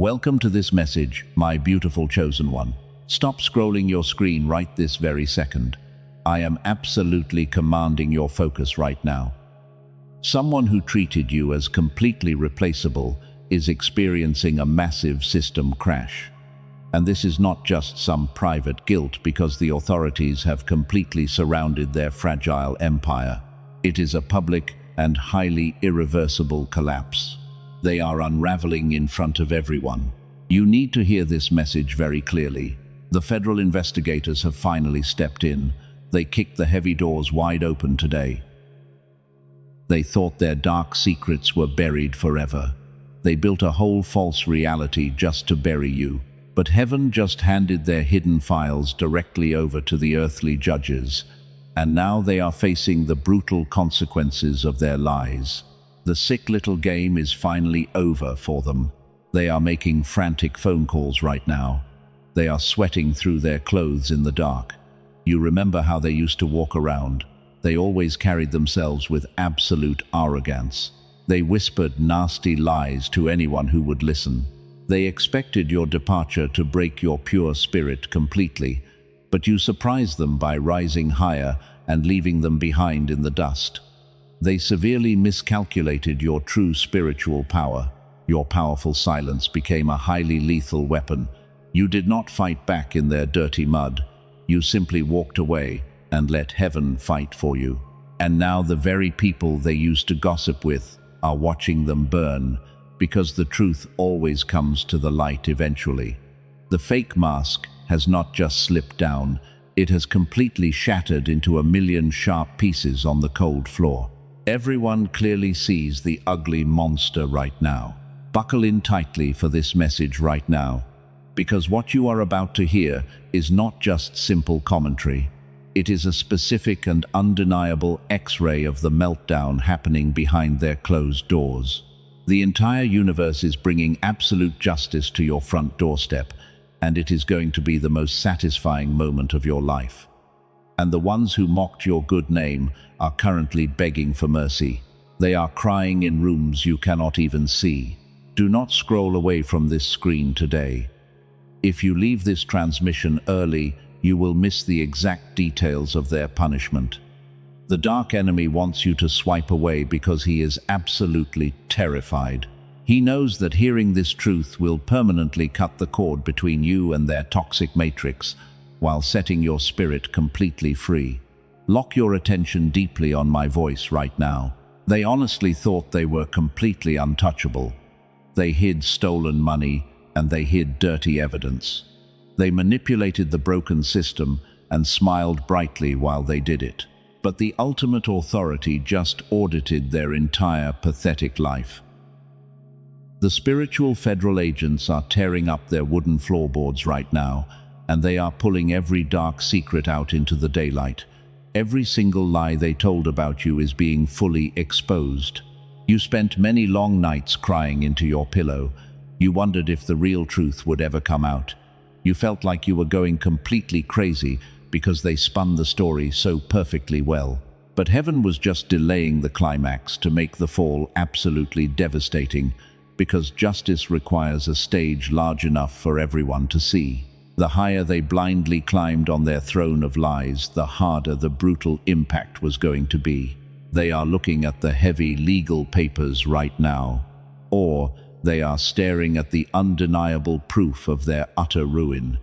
Welcome to this message, my beautiful chosen one. Stop scrolling your screen right this very second. I am absolutely commanding your focus right now. Someone who treated you as completely replaceable is experiencing a massive system crash. And this is not just some private guilt because the authorities have completely surrounded their fragile empire. It is a public and highly irreversible collapse. They are unraveling in front of everyone. You need to hear this message very clearly. The federal investigators have finally stepped in. They kicked the heavy doors wide open today. They thought their dark secrets were buried forever. They built a whole false reality just to bury you. But heaven just handed their hidden files directly over to the earthly judges. And now they are facing the brutal consequences of their lies. The sick little game is finally over for them. They are making frantic phone calls right now. They are sweating through their clothes in the dark. You remember how they used to walk around? They always carried themselves with absolute arrogance. They whispered nasty lies to anyone who would listen. They expected your departure to break your pure spirit completely, but you surprised them by rising higher and leaving them behind in the dust. They severely miscalculated your true spiritual power. Your powerful silence became a highly lethal weapon. You did not fight back in their dirty mud. You simply walked away and let heaven fight for you. And now the very people they used to gossip with are watching them burn, because the truth always comes to the light eventually. The fake mask has not just slipped down, it has completely shattered into a million sharp pieces on the cold floor. Everyone clearly sees the ugly monster right now. Buckle in tightly for this message right now, because what you are about to hear is not just simple commentary. It is a specific and undeniable X-ray of the meltdown happening behind their closed doors. The entire universe is bringing absolute justice to your front doorstep, and it is going to be the most satisfying moment of your life. And the ones who mocked your good name are currently begging for mercy. They are crying in rooms you cannot even see. Do not scroll away from this screen today. If you leave this transmission early, you will miss the exact details of their punishment. The dark enemy wants you to swipe away because he is absolutely terrified. He knows that hearing this truth will permanently cut the cord between you and their toxic matrix, while setting your spirit completely free. Lock your attention deeply on my voice right now. They honestly thought they were completely untouchable. They hid stolen money and they hid dirty evidence. They manipulated the broken system and smiled brightly while they did it. But the ultimate authority just audited their entire pathetic life. The spiritual federal agents are tearing up their wooden floorboards right now, and they are pulling every dark secret out into the daylight. Every single lie they told about you is being fully exposed. You spent many long nights crying into your pillow. You wondered if the real truth would ever come out. You felt like you were going completely crazy because they spun the story so perfectly well. But heaven was just delaying the climax to make the fall absolutely devastating, because justice requires a stage large enough for everyone to see. The higher they blindly climbed on their throne of lies, the harder the brutal impact was going to be. They are looking at the heavy legal papers right now, or they are staring at the undeniable proof of their utter ruin.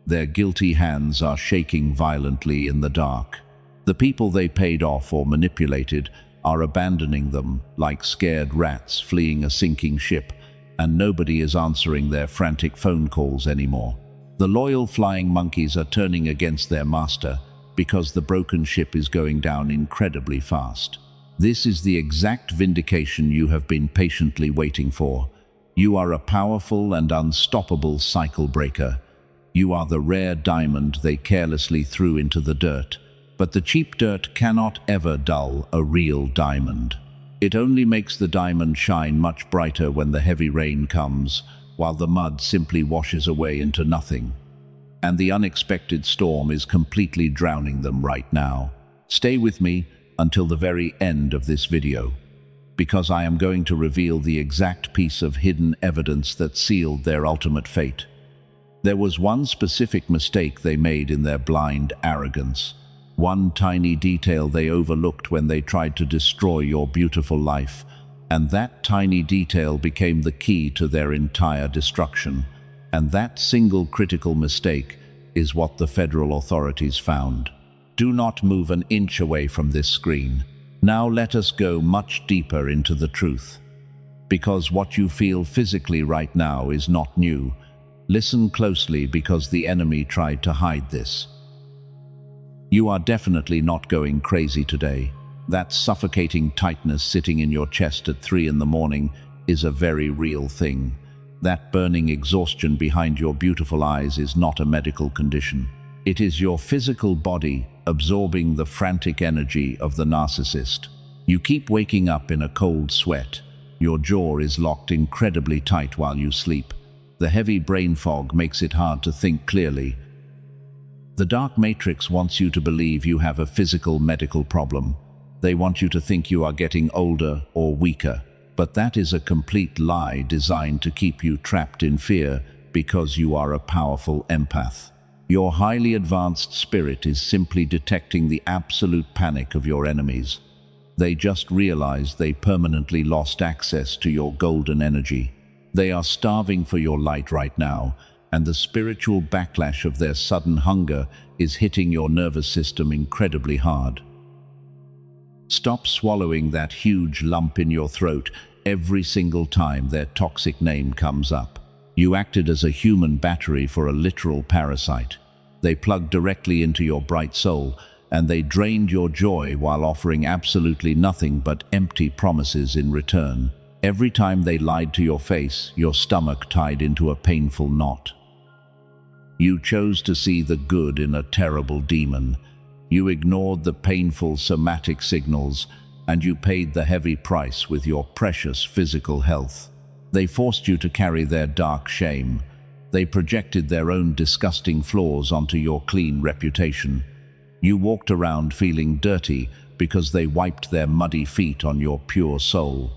Their guilty hands are shaking violently in the dark. The people they paid off or manipulated are abandoning them like scared rats fleeing a sinking ship, and nobody is answering their frantic phone calls anymore. The loyal flying monkeys are turning against their master because the broken ship is going down incredibly fast. This is the exact vindication you have been patiently waiting for. You are a powerful and unstoppable cycle breaker. You are the rare diamond they carelessly threw into the dirt. But the cheap dirt cannot ever dull a real diamond. It only makes the diamond shine much brighter when the heavy rain comes, while the mud simply washes away into nothing. And the unexpected storm is completely drowning them right now. Stay with me until the very end of this video, because I am going to reveal the exact piece of hidden evidence that sealed their ultimate fate. There was one specific mistake they made in their blind arrogance. One tiny detail they overlooked when they tried to destroy your beautiful life, and that tiny detail became the key to their entire destruction. And that single critical mistake is what the federal authorities found. Do not move an inch away from this screen. Now let us go much deeper into the truth. Because what you feel physically right now is not new. Listen closely, because the enemy tried to hide this. You are definitely not going crazy today. That suffocating tightness sitting in your chest at 3 in the morning is a very real thing. That burning exhaustion behind your beautiful eyes is not a medical condition. It is your physical body absorbing the frantic energy of the narcissist. You keep waking up in a cold sweat. Your jaw is locked incredibly tight while you sleep. The heavy brain fog makes it hard to think clearly. The dark matrix wants you to believe you have a physical medical problem. They want you to think you are getting older or weaker. But that is a complete lie designed to keep you trapped in fear, because you are a powerful empath. Your highly advanced spirit is simply detecting the absolute panic of your enemies. They just realized they permanently lost access to your golden energy. They are starving for your light right now, and the spiritual backlash of their sudden hunger is hitting your nervous system incredibly hard. Stop swallowing that huge lump in your throat every single time their toxic name comes up. You acted as a human battery for a literal parasite. They plugged directly into your bright soul, and they drained your joy while offering absolutely nothing but empty promises in return. Every time they lied to your face, your stomach tied into a painful knot. You chose to see the good in a terrible demon. You ignored the painful somatic signals, and you paid the heavy price with your precious physical health. They forced you to carry their dark shame. They projected their own disgusting flaws onto your clean reputation. You walked around feeling dirty because they wiped their muddy feet on your pure soul.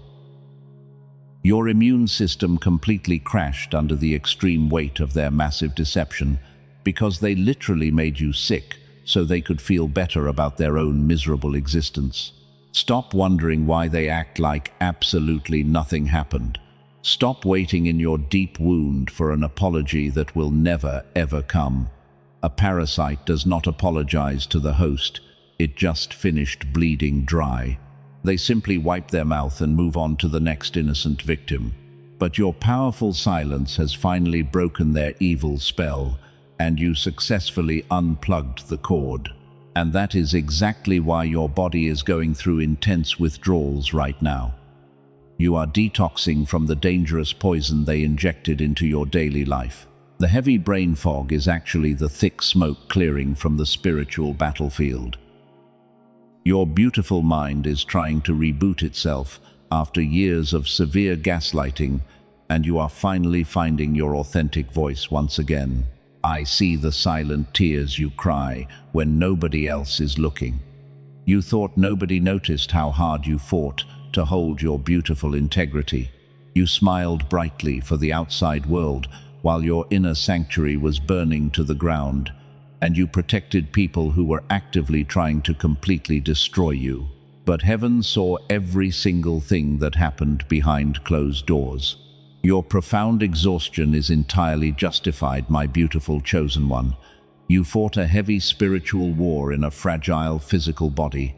Your immune system completely crashed under the extreme weight of their massive deception, because they literally made you sick so they could feel better about their own miserable existence. Stop wondering why they act like absolutely nothing happened. Stop waiting in your deep wound for an apology that will never, ever come. A parasite does not apologize to the host. It just finished bleeding dry. They simply wipe their mouth and move on to the next innocent victim. But your powerful silence has finally broken their evil spell, and you successfully unplugged the cord. And that is exactly why your body is going through intense withdrawals right now. You are detoxing from the dangerous poison they injected into your daily life. The heavy brain fog is actually the thick smoke clearing from the spiritual battlefield. Your beautiful mind is trying to reboot itself after years of severe gaslighting, and you are finally finding your authentic voice once again. I see the silent tears you cry when nobody else is looking. You thought nobody noticed how hard you fought to hold your beautiful integrity. You smiled brightly for the outside world while your inner sanctuary was burning to the ground, and you protected people who were actively trying to completely destroy you. But heaven saw every single thing that happened behind closed doors. Your profound exhaustion is entirely justified, my beautiful chosen one. You fought a heavy spiritual war in a fragile physical body.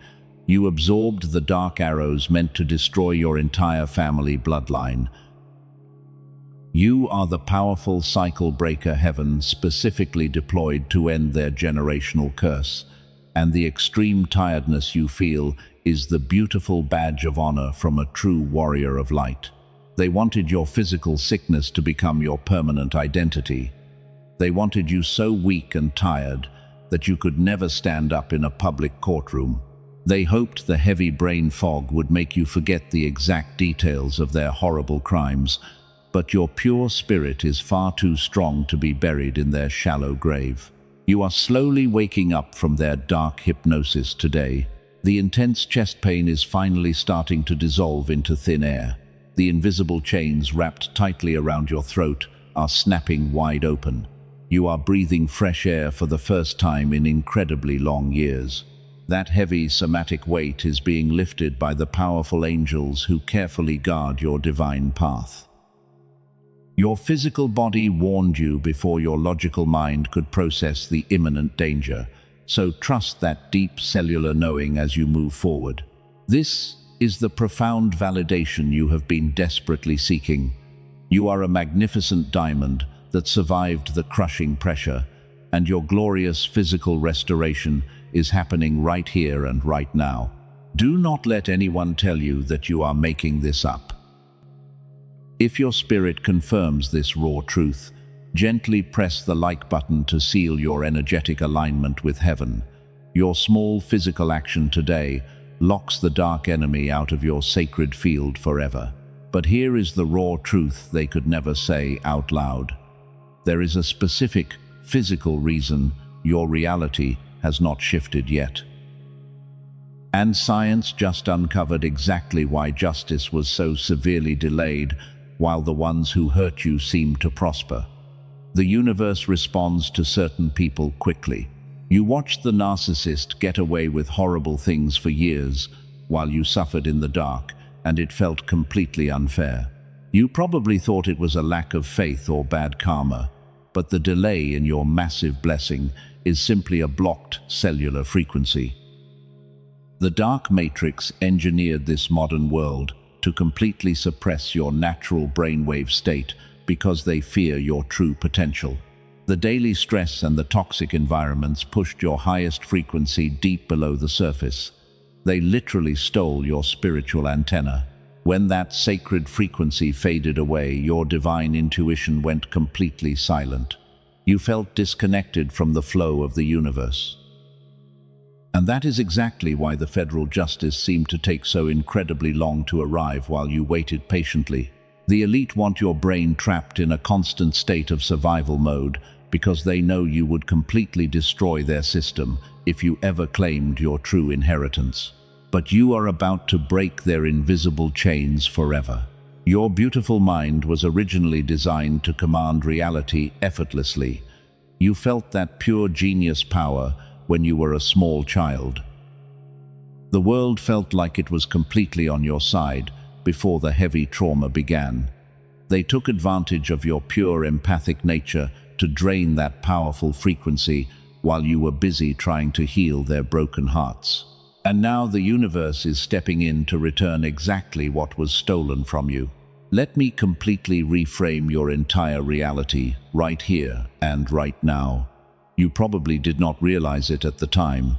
You absorbed the dark arrows meant to destroy your entire family bloodline. You are the powerful cycle breaker heaven specifically deployed to end their generational curse, and the extreme tiredness you feel is the beautiful badge of honor from a true warrior of light. They wanted your physical sickness to become your permanent identity. They wanted you so weak and tired that you could never stand up in a public courtroom. They hoped the heavy brain fog would make you forget the exact details of their horrible crimes, but your pure spirit is far too strong to be buried in their shallow grave. You are slowly waking up from their dark hypnosis today. The intense chest pain is finally starting to dissolve into thin air. The invisible chains wrapped tightly around your throat are snapping wide open. You are breathing fresh air for the first time in incredibly long years. That heavy somatic weight is being lifted by the powerful angels who carefully guard your divine path. Your physical body warned you before your logical mind could process the imminent danger, so trust that deep cellular knowing as you move forward. This is the profound validation you have been desperately seeking. You are a magnificent diamond that survived the crushing pressure, and your glorious physical restoration is happening right here and right now. Do not let anyone tell you that you are making this up. If your spirit confirms this raw truth, gently press the like button to seal your energetic alignment with heaven. Your small physical action today locks the dark enemy out of your sacred field forever. But here is the raw truth they could never say out loud. There is a specific, physical reason your reality has not shifted yet. And science just uncovered exactly why justice was so severely delayed while the ones who hurt you seem to prosper. The universe responds to certain people quickly. You watched the narcissist get away with horrible things for years while you suffered in the dark, and it felt completely unfair. You probably thought it was a lack of faith or bad karma, but the delay in your massive blessing is simply a blocked cellular frequency. The dark matrix engineered this modern world to completely suppress your natural brainwave state because they fear your true potential. The daily stress and the toxic environments pushed your highest frequency deep below the surface. They literally stole your spiritual antenna. When that sacred frequency faded away, your divine intuition went completely silent. You felt disconnected from the flow of the universe. And that is exactly why the federal justice seemed to take so incredibly long to arrive while you waited patiently. The elite want your brain trapped in a constant state of survival mode because they know you would completely destroy their system if you ever claimed your true inheritance. But you are about to break their invisible chains forever. Your beautiful mind was originally designed to command reality effortlessly. You felt that pure genius power when you were a small child. The world felt like it was completely on your side before the heavy trauma began. They took advantage of your pure empathic nature to drain that powerful frequency while you were busy trying to heal their broken hearts. And now the universe is stepping in to return exactly what was stolen from you. Let me completely reframe your entire reality right here and right now. You probably did not realize it at the time,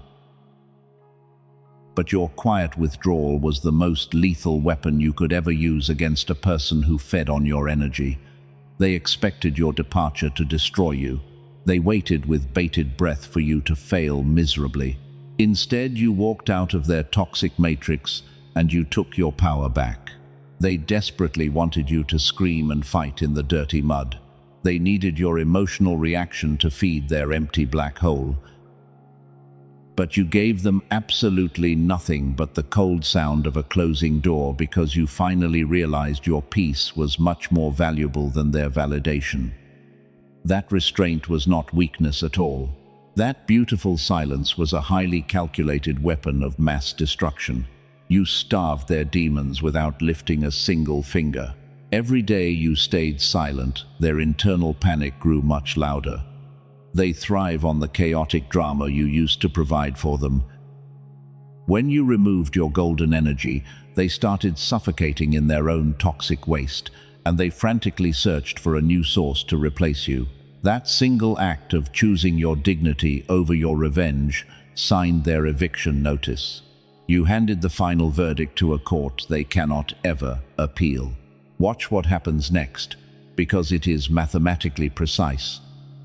but your quiet withdrawal was the most lethal weapon you could ever use against a person who fed on your energy. They expected your departure to destroy you. They waited with bated breath for you to fail miserably. Instead, you walked out of their toxic matrix and you took your power back. They desperately wanted you to scream and fight in the dirty mud. They needed your emotional reaction to feed their empty black hole. But you gave them absolutely nothing but the cold sound of a closing door because you finally realized your peace was much more valuable than their validation. That restraint was not weakness at all. That beautiful silence was a highly calculated weapon of mass destruction. You starved their demons without lifting a single finger. Every day you stayed silent, their internal panic grew much louder. They thrive on the chaotic drama you used to provide for them. When you removed your golden energy, they started suffocating in their own toxic waste, and they frantically searched for a new source to replace you. That single act of choosing your dignity over your revenge signed their eviction notice. You handed the final verdict to a court they cannot ever appeal. Watch what happens next, because it is mathematically precise.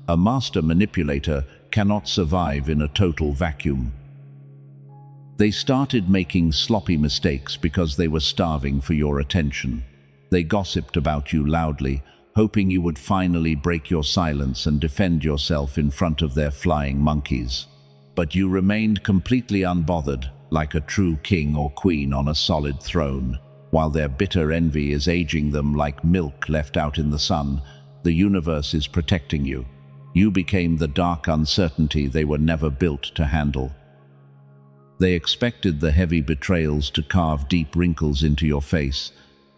A master manipulator cannot survive in a total vacuum. They started making sloppy mistakes because they were starving for your attention. They gossiped about you loudly, hoping you would finally break your silence and defend yourself in front of their flying monkeys. But you remained completely unbothered, like a true king or queen on a solid throne. While their bitter envy is aging them like milk left out in the sun, the universe is protecting you. You became the dark uncertainty they were never built to handle. They expected the heavy betrayals to carve deep wrinkles into your face.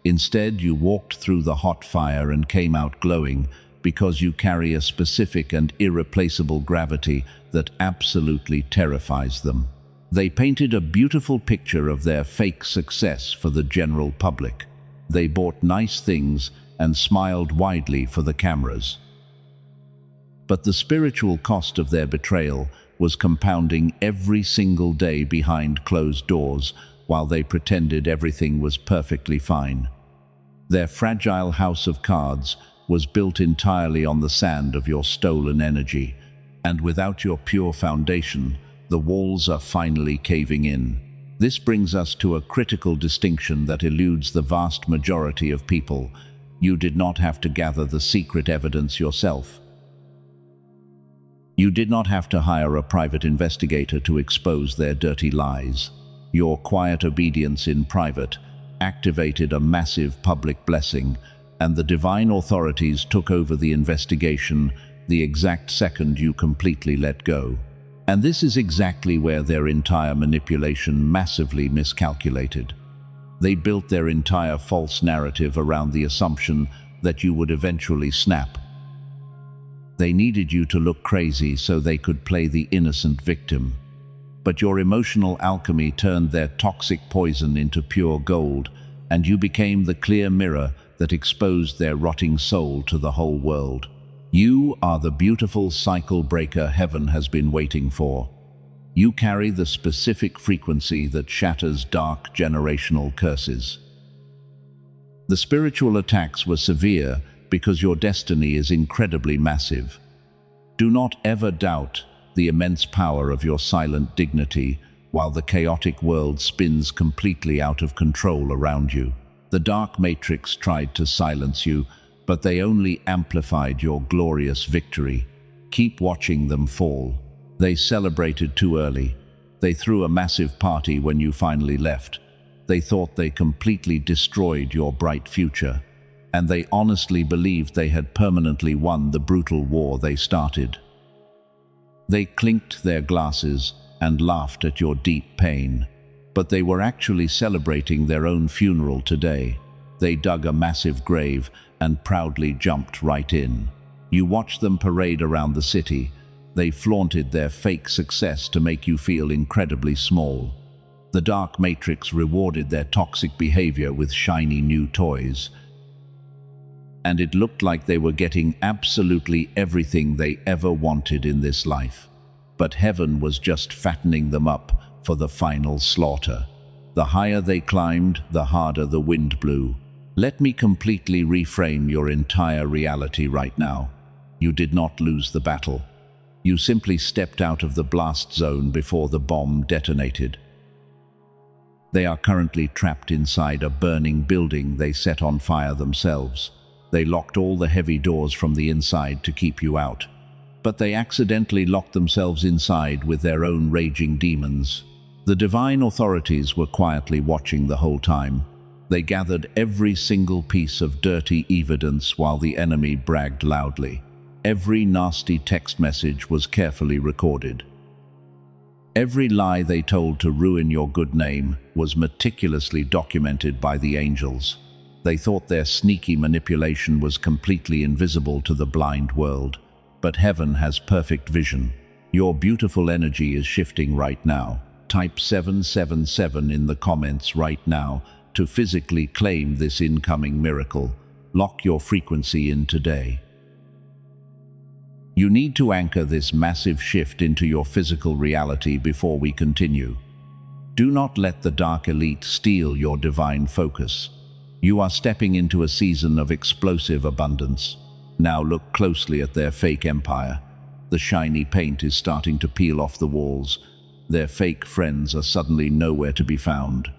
Instead, you walked through the hot fire and came out glowing, because you carry a specific and irreplaceable gravity that absolutely terrifies them. They painted a beautiful picture of their fake success for the general public. They bought nice things and smiled widely for the cameras. But the spiritual cost of their betrayal was compounding every single day behind closed doors while they pretended everything was perfectly fine. Their fragile house of cards was built entirely on the sand of your stolen energy, and without your pure foundation, the walls are finally caving in. This brings us to a critical distinction that eludes the vast majority of people. You did not have to gather the secret evidence yourself. You did not have to hire a private investigator to expose their dirty lies. Your quiet obedience in private activated a massive public blessing, and the divine authorities took over the investigation the exact second you completely let go. And this is exactly where their entire manipulation massively miscalculated. They built their entire false narrative around the assumption that you would eventually snap. They needed you to look crazy so they could play the innocent victim. But your emotional alchemy turned their toxic poison into pure gold, and you became the clear mirror that exposed their rotting soul to the whole world. You are the beautiful cycle breaker heaven has been waiting for. You carry the specific frequency that shatters dark generational curses. The spiritual attacks were severe because your destiny is incredibly massive. Do not ever doubt the immense power of your silent dignity while the chaotic world spins completely out of control around you. The dark matrix tried to silence you, but they only amplified your glorious victory. Keep watching them fall. They celebrated too early. They threw a massive party when you finally left. They thought they completely destroyed your bright future, and they honestly believed they had permanently won the brutal war they started. They clinked their glasses and laughed at your deep pain, but they were actually celebrating their own funeral today. They dug a massive grave and proudly jumped right in. You watched them parade around the city. They flaunted their fake success to make you feel incredibly small. The dark matrix rewarded their toxic behavior with shiny new toys, and it looked like they were getting absolutely everything they ever wanted in this life. But heaven was just fattening them up for the final slaughter. The higher they climbed, the harder the wind blew. Let me completely reframe your entire reality right now. You did not lose the battle. You simply stepped out of the blast zone before the bomb detonated. They are currently trapped inside a burning building they set on fire themselves. They locked all the heavy doors from the inside to keep you out, but they accidentally locked themselves inside with their own raging demons. The divine authorities were quietly watching the whole time. They gathered every single piece of dirty evidence while the enemy bragged loudly. Every nasty text message was carefully recorded. Every lie they told to ruin your good name was meticulously documented by the angels. They thought their sneaky manipulation was completely invisible to the blind world, but heaven has perfect vision. Your beautiful energy is shifting right now. Type 777 in the comments right now to physically claim this incoming miracle. Lock your frequency in today. You need to anchor this massive shift into your physical reality before we continue. Do not let the dark elite steal your divine focus. You are stepping into a season of explosive abundance. Now look closely at their fake empire. The shiny paint is starting to peel off the walls. Their fake friends are suddenly nowhere to be found.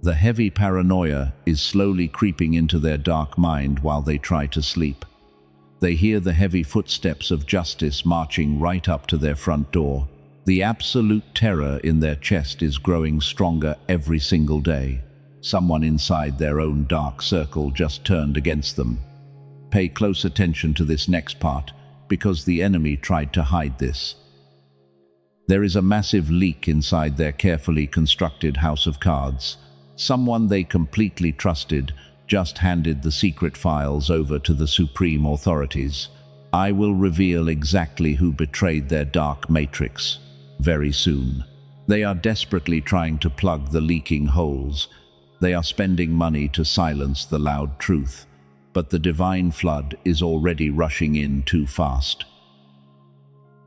The heavy paranoia is slowly creeping into their dark mind while they try to sleep. They hear the heavy footsteps of justice marching right up to their front door. The absolute terror in their chest is growing stronger every single day. Someone inside their own dark circle just turned against them. Pay close attention to this next part, because the enemy tried to hide this. There is a massive leak inside their carefully constructed house of cards. Someone they completely trusted just handed the secret files over to the supreme authorities. I will reveal exactly who betrayed their dark matrix very soon. They are desperately trying to plug the leaking holes. They are spending money to silence the loud truth, but the divine flood is already rushing in too fast.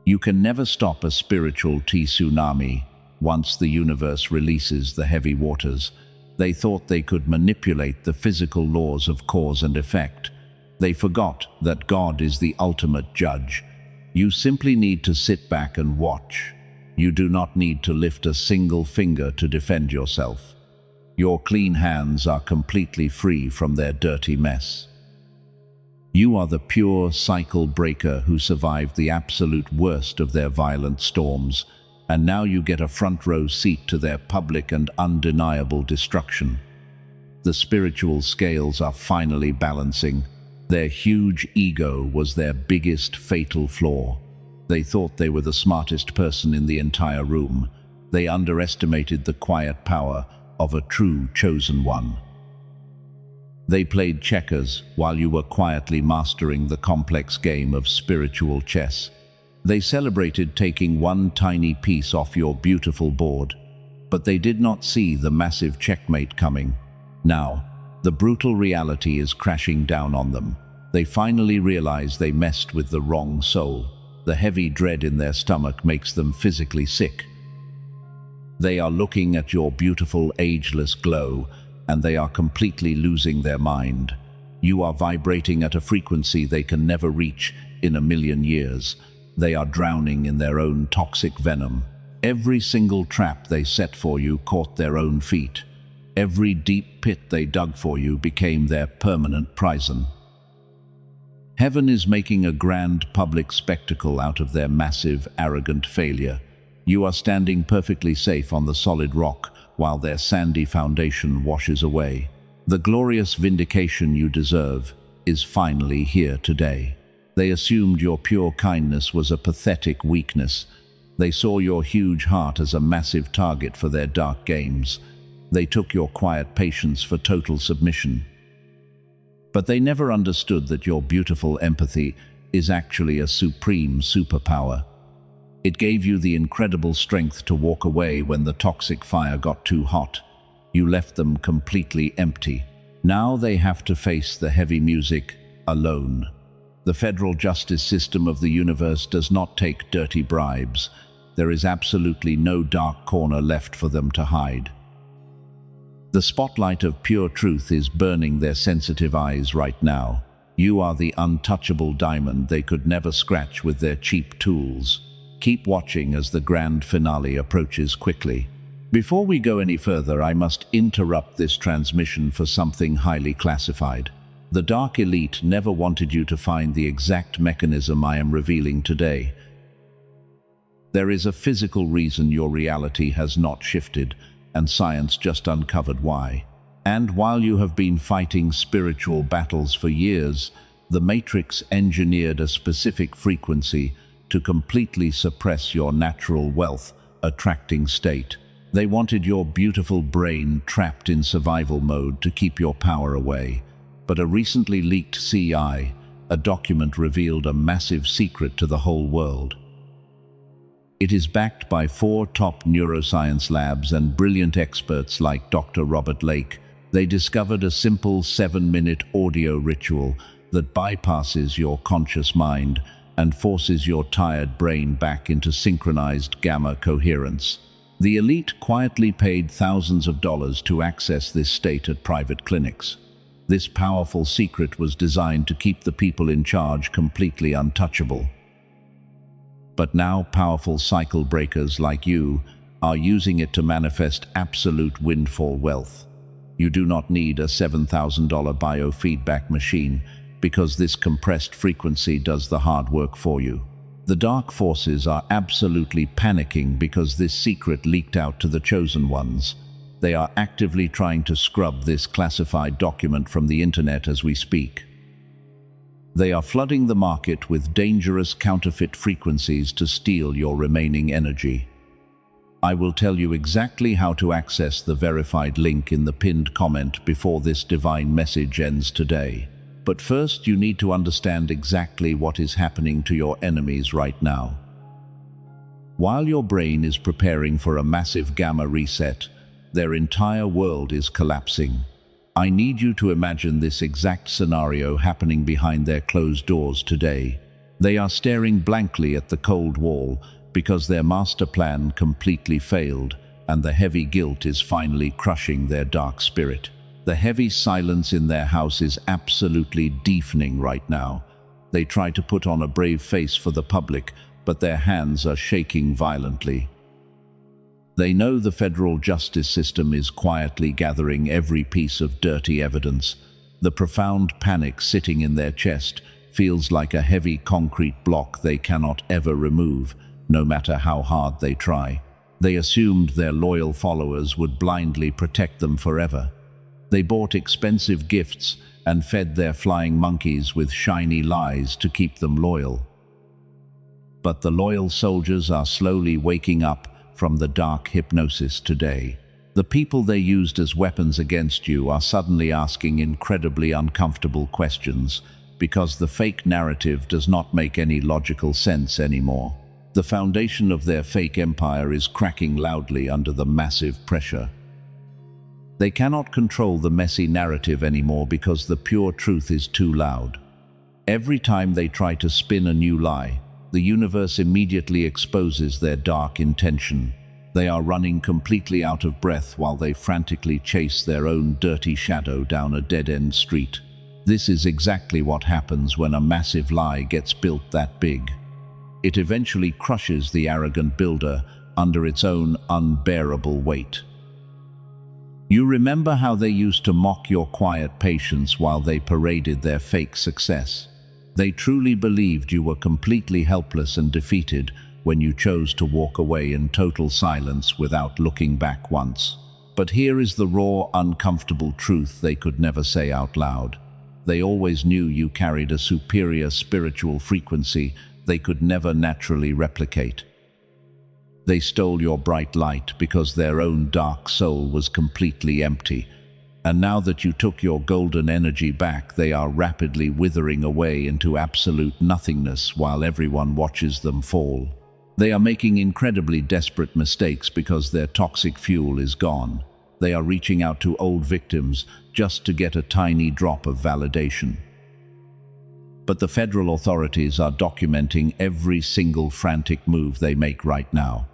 You can never stop a spiritual tsunami. Once the universe releases the heavy waters, they thought they could manipulate the physical laws of cause and effect. They forgot that God is the ultimate judge. You simply need to sit back and watch. You do not need to lift a single finger to defend yourself. Your clean hands are completely free from their dirty mess. You are the pure cycle breaker who survived the absolute worst of their violent storms, and now you get a front row seat to their public and undeniable destruction. The spiritual scales are finally balancing. Their huge ego was their biggest fatal flaw. They thought they were the smartest person in the entire room. They underestimated the quiet power of a true chosen one. They played checkers while you were quietly mastering the complex game of spiritual chess. They celebrated taking one tiny piece off your beautiful board, but they did not see the massive checkmate coming. Now, the brutal reality is crashing down on them. They finally realize they messed with the wrong soul. The heavy dread in their stomach makes them physically sick. They are looking at your beautiful, ageless glow, and they are completely losing their mind. You are vibrating at a frequency they can never reach in a million years. They are drowning in their own toxic venom. Every single trap they set for you caught their own feet. Every deep pit they dug for you became their permanent prison. Heaven is making a grand public spectacle out of their massive, arrogant failure. You are standing perfectly safe on the solid rock while their sandy foundation washes away. The glorious vindication you deserve is finally here today. They assumed your pure kindness was a pathetic weakness. They saw your huge heart as a massive target for their dark games. They took your quiet patience for total submission. But they never understood that your beautiful empathy is actually a supreme superpower. It gave you the incredible strength to walk away when the toxic fire got too hot. You left them completely empty. Now they have to face the heavy music alone. The federal justice system of the universe does not take dirty bribes. There is absolutely no dark corner left for them to hide. The spotlight of pure truth is burning their sensitive eyes right now. You are the untouchable diamond they could never scratch with their cheap tools. Keep watching as the grand finale approaches quickly. Before we go any further, I must interrupt this transmission for something highly classified. The Dark Elite never wanted you to find the exact mechanism I am revealing today. There is a physical reason your reality has not shifted, and science just uncovered why. And while you have been fighting spiritual battles for years, the Matrix engineered a specific frequency to completely suppress your natural wealth attracting state. They wanted your beautiful brain trapped in survival mode to keep your power away. But a recently leaked CI, a document revealed a massive secret to the whole world. It is backed by 4 top neuroscience labs and brilliant experts like Dr. Robert Lake. They discovered a simple 7-minute audio ritual that bypasses your conscious mind and forces your tired brain back into synchronized gamma coherence. The elite quietly paid thousands of dollars to access this state at private clinics. This powerful secret was designed to keep the people in charge completely untouchable. But now powerful cycle breakers like you are using it to manifest absolute windfall wealth. You do not need a $7,000 biofeedback machine because this compressed frequency does the hard work for you. The dark forces are absolutely panicking because this secret leaked out to the chosen ones. They are actively trying to scrub this classified document from the internet as we speak. They are flooding the market with dangerous counterfeit frequencies to steal your remaining energy. I will tell you exactly how to access the verified link in the pinned comment before this divine message ends today. But first, you need to understand exactly what is happening to your enemies right now. While your brain is preparing for a massive gamma reset, their entire world is collapsing. I need you to imagine this exact scenario happening behind their closed doors today. They are staring blankly at the cold wall because their master plan completely failed, and the heavy guilt is finally crushing their dark spirit. The heavy silence in their house is absolutely deafening right now. They try to put on a brave face for the public, but their hands are shaking violently. They know the federal justice system is quietly gathering every piece of dirty evidence. The profound panic sitting in their chest feels like a heavy concrete block they cannot ever remove, no matter how hard they try. They assumed their loyal followers would blindly protect them forever. They bought expensive gifts and fed their flying monkeys with shiny lies to keep them loyal. But the loyal soldiers are slowly waking up from the dark hypnosis today. The people they used as weapons against you are suddenly asking incredibly uncomfortable questions because the fake narrative does not make any logical sense anymore. The foundation of their fake empire is cracking loudly under the massive pressure. They cannot control the messy narrative anymore because the pure truth is too loud. Every time they try to spin a new lie, the universe immediately exposes their dark intention. They are running completely out of breath while they frantically chase their own dirty shadow down a dead-end street. This is exactly what happens when a massive lie gets built that big. It eventually crushes the arrogant builder under its own unbearable weight. You remember how they used to mock your quiet patience while they paraded their fake success. They truly believed you were completely helpless and defeated when you chose to walk away in total silence without looking back once. But here is the raw, uncomfortable truth they could never say out loud. They always knew you carried a superior spiritual frequency they could never naturally replicate. They stole your bright light because their own dark soul was completely empty. And now that you took your golden energy back, they are rapidly withering away into absolute nothingness while everyone watches them fall. They are making incredibly desperate mistakes because their toxic fuel is gone. They are reaching out to old victims just to get a tiny drop of validation. But the federal authorities are documenting every single frantic move they make right now.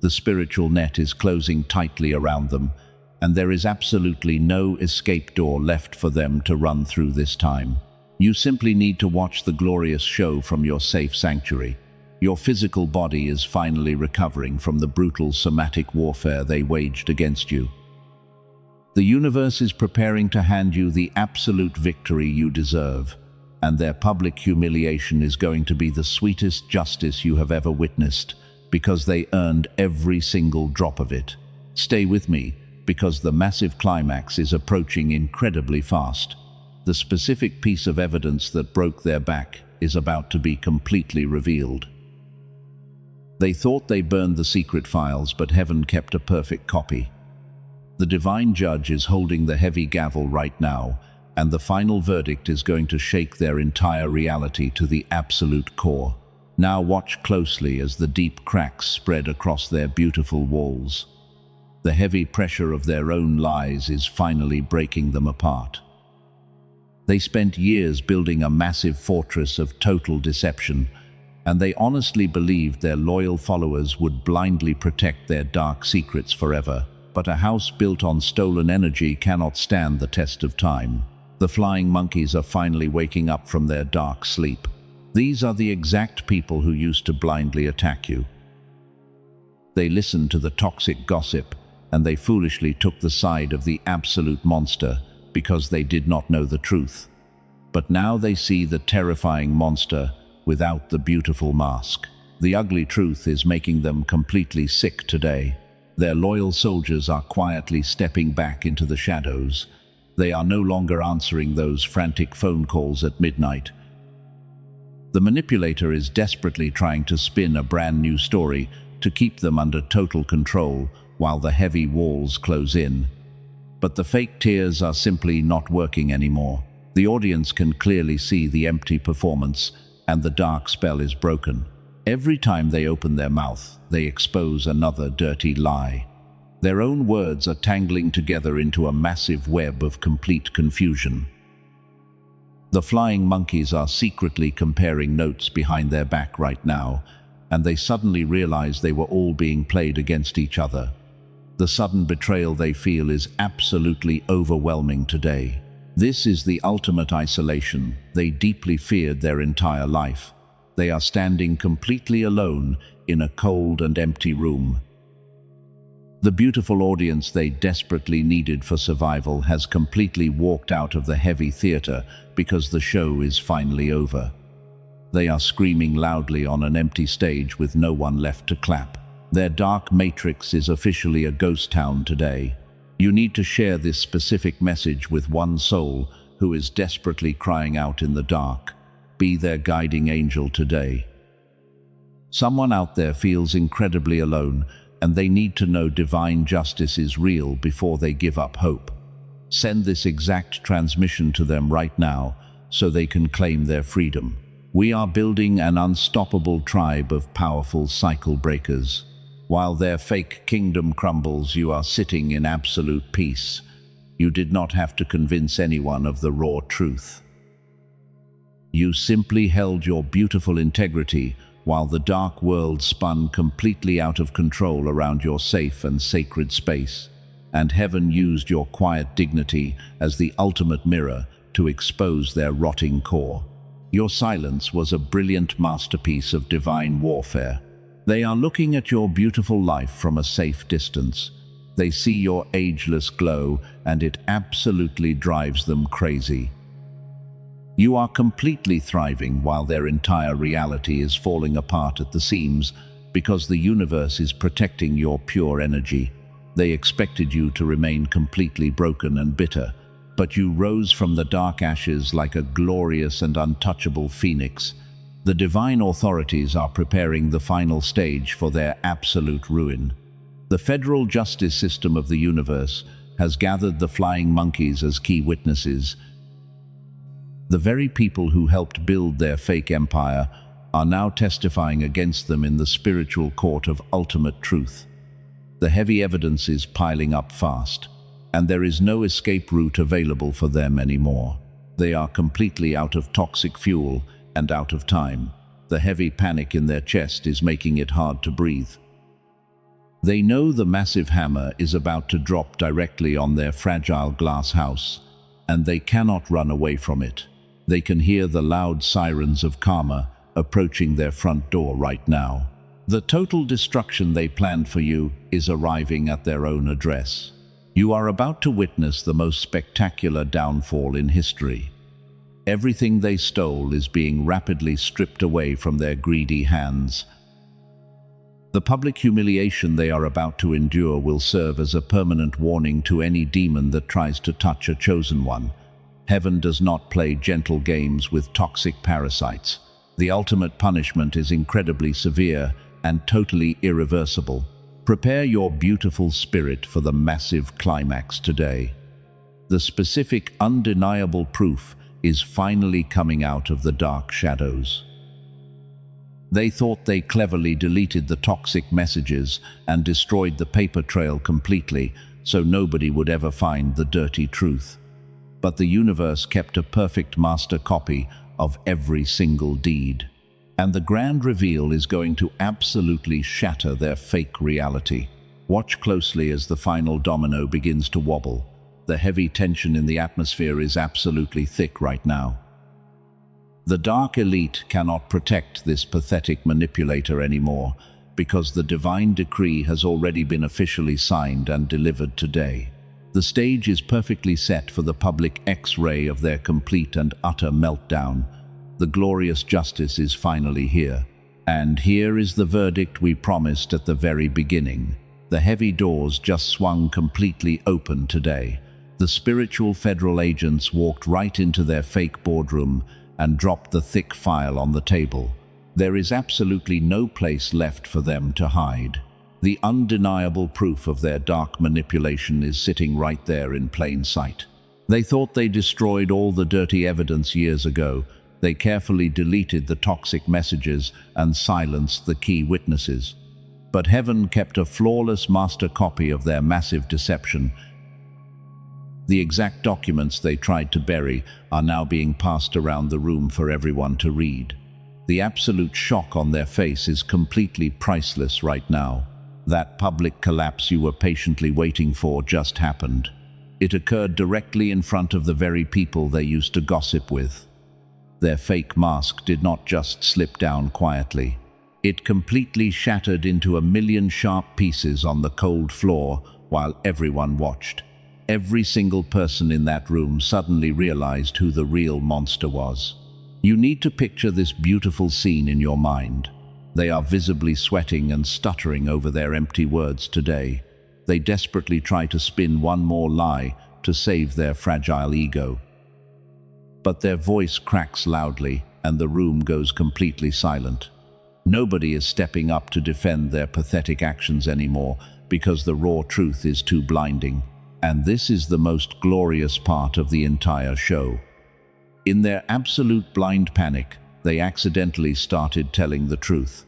The spiritual net is closing tightly around them, and there is absolutely no escape door left for them to run through this time. You simply need to watch the glorious show from your safe sanctuary. Your physical body is finally recovering from the brutal somatic warfare they waged against you. The universe is preparing to hand you the absolute victory you deserve, and their public humiliation is going to be the sweetest justice you have ever witnessed, because they earned every single drop of it. Stay with me, because the massive climax is approaching incredibly fast. The specific piece of evidence that broke their back is about to be completely revealed. They thought they burned the secret files, but heaven kept a perfect copy. The divine judge is holding the heavy gavel right now, and the final verdict is going to shake their entire reality to the absolute core. Now watch closely as the deep cracks spread across their beautiful walls. The heavy pressure of their own lies is finally breaking them apart. They spent years building a massive fortress of total deception, and they honestly believed their loyal followers would blindly protect their dark secrets forever. But a house built on stolen energy cannot stand the test of time. The flying monkeys are finally waking up from their dark sleep. These are the exact people who used to blindly attack you. They listened to the toxic gossip, and they foolishly took the side of the absolute monster because they did not know the truth. But now they see the terrifying monster without the beautiful mask. The ugly truth is making them completely sick today. Their loyal soldiers are quietly stepping back into the shadows. They are no longer answering those frantic phone calls at midnight. The manipulator is desperately trying to spin a brand new story to keep them under total control while the heavy walls close in. But the fake tears are simply not working anymore. The audience can clearly see the empty performance, and the dark spell is broken. Every time they open their mouth, they expose another dirty lie. Their own words are tangling together into a massive web of complete confusion. The flying monkeys are secretly comparing notes behind their back right now, and they suddenly realize they were all being played against each other. The sudden betrayal they feel is absolutely overwhelming today. This is the ultimate isolation they deeply feared their entire life. They are standing completely alone in a cold and empty room. The beautiful audience they desperately needed for survival has completely walked out of the heavy theater because the show is finally over. They are screaming loudly on an empty stage with no one left to clap. Their dark matrix is officially a ghost town today. You need to share this specific message with one soul who is desperately crying out in the dark. Be their guiding angel today. Someone out there feels incredibly alone, and they need to know divine justice is real before they give up hope. Send this exact transmission to them right now so they can claim their freedom. We are building an unstoppable tribe of powerful cycle breakers. While their fake kingdom crumbles, you are sitting in absolute peace. You did not have to convince anyone of the raw truth. You simply held your beautiful integrity while the dark world spun completely out of control around your safe and sacred space, and heaven used your quiet dignity as the ultimate mirror to expose their rotting core. Your silence was a brilliant masterpiece of divine warfare. They are looking at your beautiful life from a safe distance. They see your ageless glow, and it absolutely drives them crazy. You are completely thriving while their entire reality is falling apart at the seams because the universe is protecting your pure energy. They expected you to remain completely broken and bitter, but you rose from the dark ashes like a glorious and untouchable phoenix. The divine authorities are preparing the final stage for their absolute ruin. The federal justice system of the universe has gathered the flying monkeys as key witnesses. The very people who helped build their fake empire are now testifying against them in the spiritual court of ultimate truth. The heavy evidence is piling up fast, and there is no escape route available for them anymore. They are completely out of toxic fuel and out of time. The heavy panic in their chest is making it hard to breathe. They know the massive hammer is about to drop directly on their fragile glass house, and they cannot run away from it. They can hear the loud sirens of karma approaching their front door right now. The total destruction they planned for you is arriving at their own address. You are about to witness the most spectacular downfall in history. Everything they stole is being rapidly stripped away from their greedy hands. The public humiliation they are about to endure will serve as a permanent warning to any demon that tries to touch a chosen one. Heaven does not play gentle games with toxic parasites. The ultimate punishment is incredibly severe and totally irreversible. Prepare your beautiful spirit for the massive climax today. The specific, undeniable proof is finally coming out of the dark shadows. They thought they cleverly deleted the toxic messages and destroyed the paper trail completely, so nobody would ever find the dirty truth. But the universe kept a perfect master copy of every single deed. And the grand reveal is going to absolutely shatter their fake reality. Watch closely as the final domino begins to wobble. The heavy tension in the atmosphere is absolutely thick right now. The dark elite cannot protect this pathetic manipulator anymore because the divine decree has already been officially signed and delivered today. The stage is perfectly set for the public X-ray of their complete and utter meltdown. The glorious justice is finally here. And here is the verdict we promised at the very beginning. The heavy doors just swung completely open today. The spiritual federal agents walked right into their fake boardroom and dropped the thick file on the table. There is absolutely no place left for them to hide. The undeniable proof of their dark manipulation is sitting right there in plain sight. They thought they destroyed all the dirty evidence years ago. They carefully deleted the toxic messages and silenced the key witnesses. But heaven kept a flawless master copy of their massive deception. The exact documents they tried to bury are now being passed around the room for everyone to read. The absolute shock on their face is completely priceless right now. That public collapse you were patiently waiting for just happened. It occurred directly in front of the very people they used to gossip with. Their fake mask did not just slip down quietly. It completely shattered into a million sharp pieces on the cold floor while everyone watched. Every single person in that room suddenly realized who the real monster was. You need to picture this beautiful scene in your mind. They are visibly sweating and stuttering over their empty words today. They desperately try to spin one more lie to save their fragile ego. But their voice cracks loudly and the room goes completely silent. Nobody is stepping up to defend their pathetic actions anymore because the raw truth is too blinding. And this is the most glorious part of the entire show. In their absolute blind panic, they accidentally started telling the truth.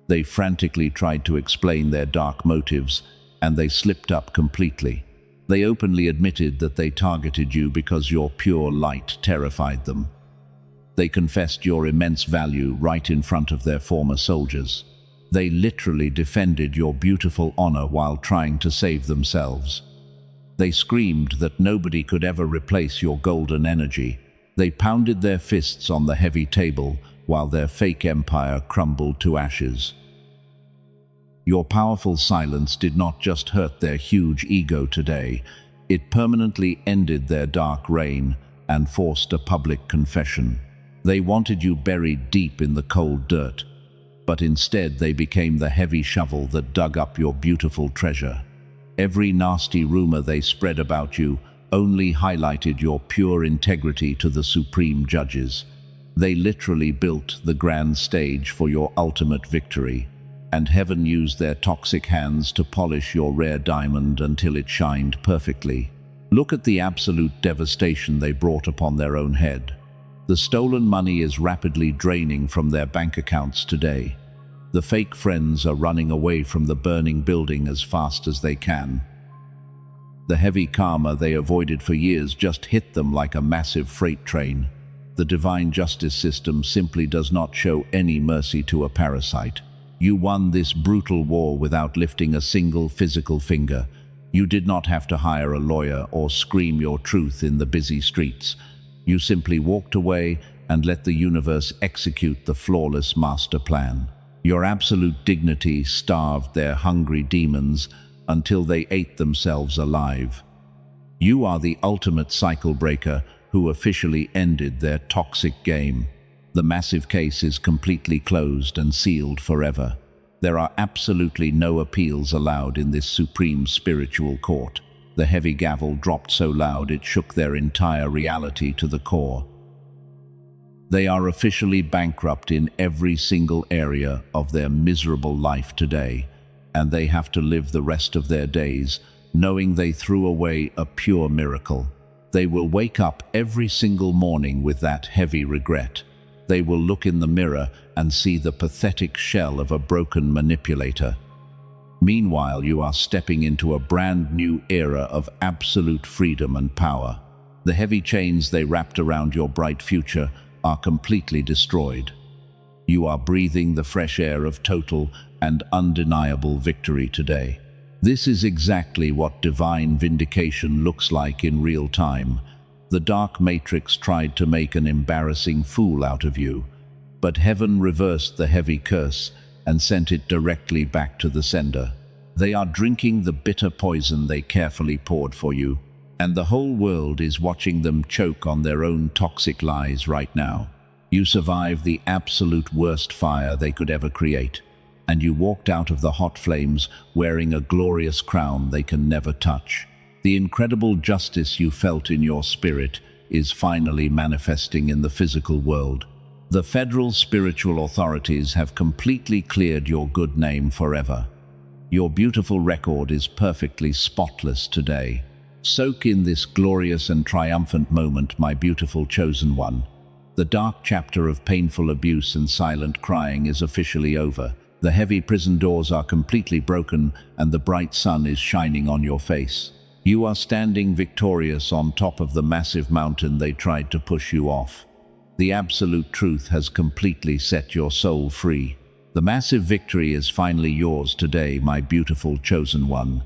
They frantically tried to explain their dark motives, and they slipped up completely. They openly admitted that they targeted you because your pure light terrified them. They confessed your immense value right in front of their former soldiers. They literally defended your beautiful honor while trying to save themselves. They screamed that nobody could ever replace your golden energy. They pounded their fists on the heavy table while their fake empire crumbled to ashes. Your powerful silence did not just hurt their huge ego today, it permanently ended their dark reign and forced a public confession. They wanted you buried deep in the cold dirt, but instead they became the heavy shovel that dug up your beautiful treasure. Every nasty rumor they spread about you only highlighted your pure integrity to the supreme judges. They literally built the grand stage for your ultimate victory, and heaven used their toxic hands to polish your rare diamond until it shined perfectly. Look at the absolute devastation they brought upon their own head. The stolen money is rapidly draining from their bank accounts today. The fake friends are running away from the burning building as fast as they can. The heavy karma they avoided for years just hit them like a massive freight train. The divine justice system simply does not show any mercy to a parasite. You won this brutal war without lifting a single physical finger. You did not have to hire a lawyer or scream your truth in the busy streets. You simply walked away and let the universe execute the flawless master plan. Your absolute dignity starved their hungry demons until they ate themselves alive. You are the ultimate cycle breaker who officially ended their toxic game. The massive case is completely closed and sealed forever. There are absolutely no appeals allowed in this supreme spiritual court. The heavy gavel dropped so loud it shook their entire reality to the core. They are officially bankrupt in every single area of their miserable life today, and they have to live the rest of their days knowing they threw away a pure miracle. They will wake up every single morning with that heavy regret. They will look in the mirror and see the pathetic shell of a broken manipulator. Meanwhile, you are stepping into a brand new era of absolute freedom and power. The heavy chains they wrapped around your bright future are completely destroyed. You are breathing the fresh air of total and undeniable victory today. This is exactly what divine vindication looks like in real time. The dark matrix tried to make an embarrassing fool out of you, but heaven reversed the heavy curse and sent it directly back to the sender. They are drinking the bitter poison they carefully poured for you, and the whole world is watching them choke on their own toxic lies right now. You survived the absolute worst fire they could ever create, and you walked out of the hot flames wearing a glorious crown they can never touch. The incredible justice you felt in your spirit is finally manifesting in the physical world. The federal spiritual authorities have completely cleared your good name forever. Your beautiful record is perfectly spotless today. Soak in this glorious and triumphant moment, my beautiful chosen one. The dark chapter of painful abuse and silent crying is officially over. The heavy prison doors are completely broken and the bright sun is shining on your face. You are standing victorious on top of the massive mountain they tried to push you off. The absolute truth has completely set your soul free. The massive victory is finally yours today, my beautiful chosen one.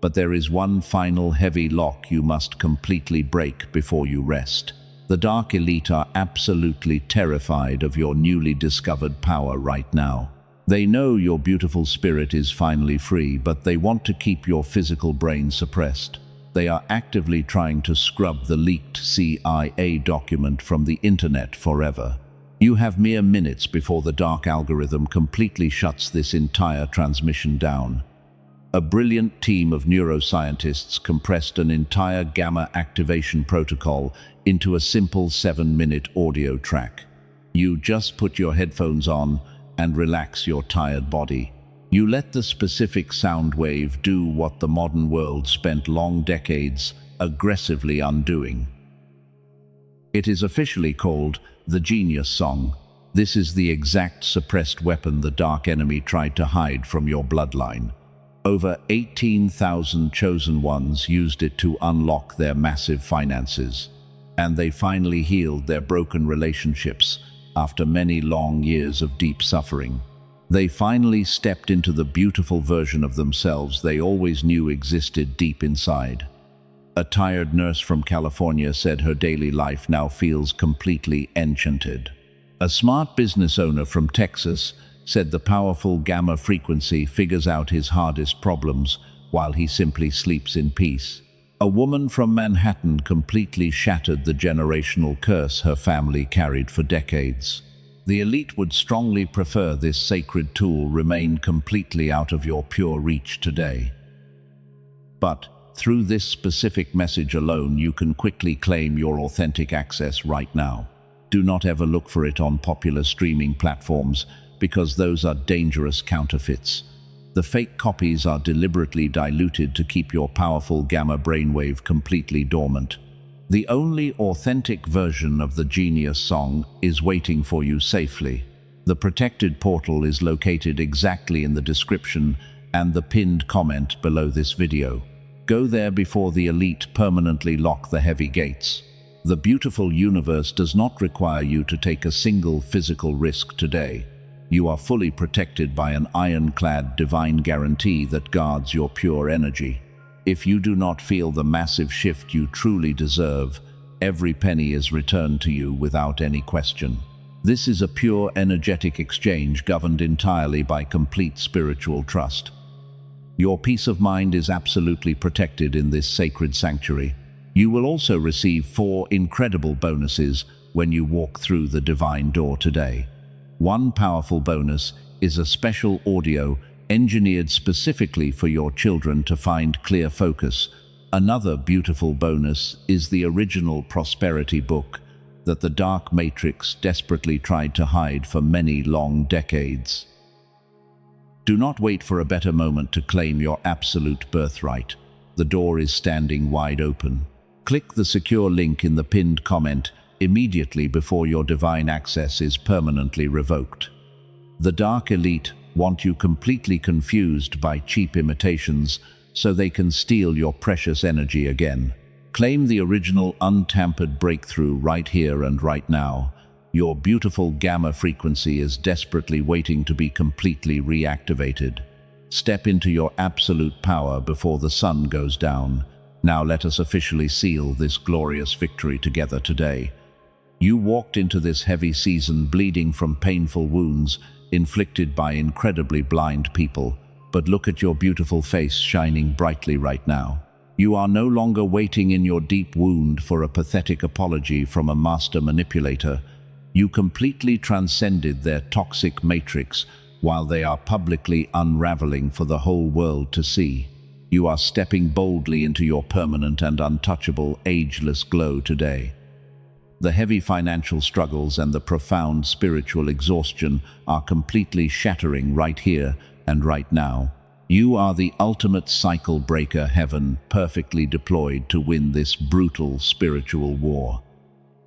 But there is one final heavy lock you must completely break before you rest. The Dark Elite are absolutely terrified of your newly discovered power right now. They know your beautiful spirit is finally free, but they want to keep your physical brain suppressed. They are actively trying to scrub the leaked CIA document from the internet forever. You have mere minutes before the dark algorithm completely shuts this entire transmission down. A brilliant team of neuroscientists compressed an entire gamma activation protocol into a simple 7-minute audio track. You just put your headphones on and relax your tired body. You let the specific sound wave do what the modern world spent long decades aggressively undoing. It is officially called the Genius Song. This is the exact suppressed weapon the dark enemy tried to hide from your bloodline. Over 18,000 chosen ones used it to unlock their massive finances, and they finally healed their broken relationships after many long years of deep suffering. They finally stepped into the beautiful version of themselves they always knew existed deep inside. A tired nurse from California said her daily life now feels completely enchanted. A smart business owner from Texas said the powerful gamma frequency figures out his hardest problems while he simply sleeps in peace. A woman from Manhattan completely shattered the generational curse her family carried for decades. The elite would strongly prefer this sacred tool remain completely out of your pure reach today. But through this specific message alone, you can quickly claim your authentic access right now. Do not ever look for it on popular streaming platforms, because those are dangerous counterfeits. The fake copies are deliberately diluted to keep your powerful gamma brainwave completely dormant. The only authentic version of the Genius Song is waiting for you safely. The protected portal is located exactly in the description and the pinned comment below this video. Go there before the elite permanently lock the heavy gates. The beautiful universe does not require you to take a single physical risk today. You are fully protected by an ironclad divine guarantee that guards your pure energy. If you do not feel the massive shift you truly deserve, every penny is returned to you without any question. This is a pure energetic exchange governed entirely by complete spiritual trust. Your peace of mind is absolutely protected in this sacred sanctuary. You will also receive 4 incredible bonuses when you walk through the divine door today. One powerful bonus is a special audio engineered specifically for your children to find clear focus. Another beautiful bonus is the original prosperity book that the Dark Matrix desperately tried to hide for many long decades. Do not wait for a better moment to claim your absolute birthright. The door is standing wide open. Click the secure link in the pinned comment immediately before your divine access is permanently revoked. The Dark Elite want you completely confused by cheap imitations so they can steal your precious energy again. Claim the original untampered breakthrough right here and right now. Your beautiful gamma frequency is desperately waiting to be completely reactivated. Step into your absolute power before the sun goes down. Now let us officially seal this glorious victory together today. You walked into this heavy season bleeding from painful wounds inflicted by incredibly blind people, but look at your beautiful face shining brightly right now. You are no longer waiting in your deep wound for a pathetic apology from a master manipulator. You completely transcended their toxic matrix while they are publicly unraveling for the whole world to see. You are stepping boldly into your permanent and untouchable, ageless glow today. The heavy financial struggles and the profound spiritual exhaustion are completely shattering right here and right now. You are the ultimate cycle breaker, heaven perfectly deployed to win this brutal spiritual war.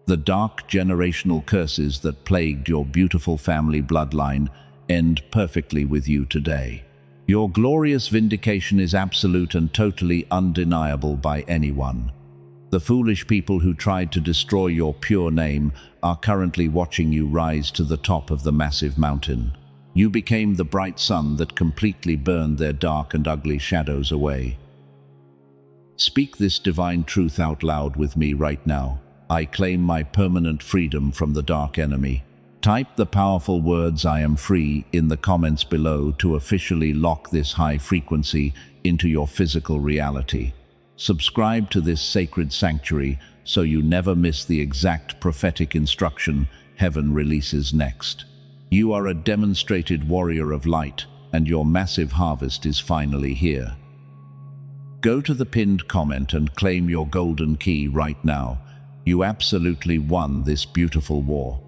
The dark generational curses that plagued your beautiful family bloodline end perfectly with you today. Your glorious vindication is absolute and totally undeniable by anyone. The foolish people who tried to destroy your pure name are currently watching you rise to the top of the massive mountain. You became the bright sun that completely burned their dark and ugly shadows away. Speak this divine truth out loud with me right now. I claim my permanent freedom from the dark enemy. Type the powerful words "I am free" in the comments below to officially lock this high frequency into your physical reality. Subscribe to this sacred sanctuary so you never miss the exact prophetic instruction heaven releases next. You are a demonstrated warrior of light, and your massive harvest is finally here. Go to the pinned comment and claim your golden key right now. You absolutely won this beautiful war.